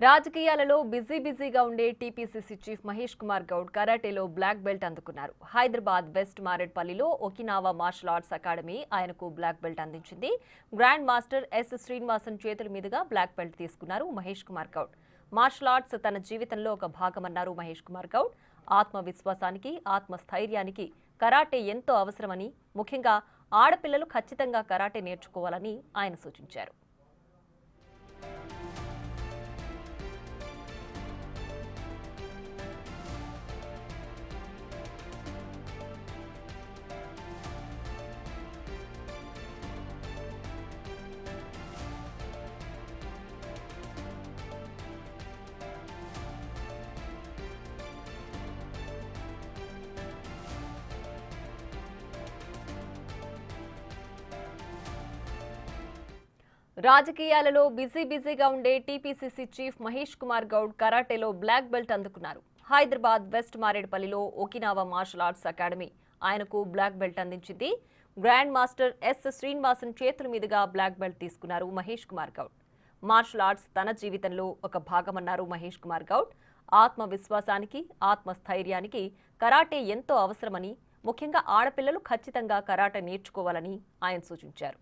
రాజకీయాలలో బిజీగా ఉండే టీపీసీసీ చీఫ్ మహేష్ కుమార్ గౌడ్ కరాటేలో బ్లాక్ బెల్ట్ అందుకున్నారు. హైదరాబాద్ వెస్ట్ మారేడ్పల్లిలో ఒకినావా మార్షల్ ఆర్ట్స్ అకాడమీ ఆయనకు బ్లాక్ బెల్ట్ అందించింది. గ్రాండ్ మాస్టర్ ఎస్ శ్రీనివాసన్ చేతుల మీదుగా బ్లాక్ బెల్ట్ తీసుకున్నారు మహేష్ కుమార్ గౌడ్. మార్షల్ ఆర్ట్స్ తన జీవితంలో ఒక భాగమన్నారు మహేష్ కుమార్ గౌడ్. ఆత్మవిశ్వాసానికి, ఆత్మస్థైర్యానికి కరాటే ఎంతో అవసరమని, ముఖ్యంగా ఆడపిల్లలు ఖచ్చితంగా కరాటే నేర్చుకోవాలని ఆయన సూచించారు. రాజకీయాలలో బిజీగా ఉండే టీపీసీసీ చీఫ్ మహేష్ కుమార్ గౌడ్ కరాటేలో బ్లాక్ బెల్ట్ అందుకున్నారు. హైదరాబాద్ వెస్ట్ మారేడ్పల్లిలో ఒకినావా మార్షల్ ఆర్ట్స్ అకాడమీ ఆయనకు బ్లాక్ బెల్ట్ అందించింది. గ్రాండ్ మాస్టర్ ఎస్ శ్రీనివాసన్ చేతుల మీదుగా బ్లాక్ బెల్ట్ తీసుకున్నారు మహేష్ కుమార్ గౌడ్. మార్షల్ ఆర్ట్స్ తన జీవితంలో ఒక భాగమన్నారు మహేష్ కుమార్ గౌడ్. ఆత్మవిశ్వాసానికి, ఆత్మస్థైర్యానికి కరాటే ఎంతో అవసరమని, ముఖ్యంగా ఆడపిల్లలు ఖచ్చితంగా కరాటే నేర్చుకోవాలని ఆయన సూచించారు.